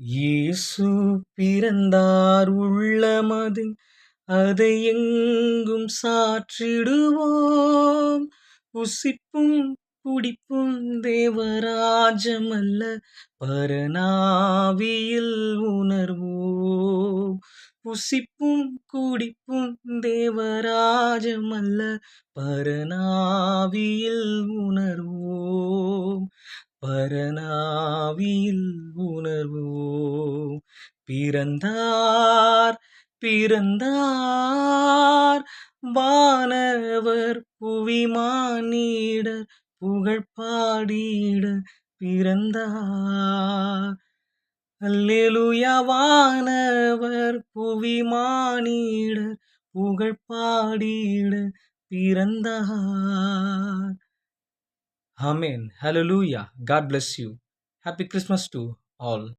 இயேசு பிறந்தார் உள்ளமது அதை எங்கும் சாற்றிடுவோம். புசிப்பும் குடிப்பும் தேவராஜமல்ல, பரனாவியில் உணர்வோம். புசிப்பும் குடிப்பும் தேவராஜமல்ல, பரனாவியில் உணர்வோம். பரனாவியில் உணர்வோம். பிறந்தார் பிறந்தார் வானவர் புவிமானிடர் புகழ் பாடிட பிறந்தார். அல்லேலூயா. வானவர் புவிமானிடர் புகழ் பாடிட பிறந்தார். Amen. Hallelujah. God bless you. Happy Christmas to all.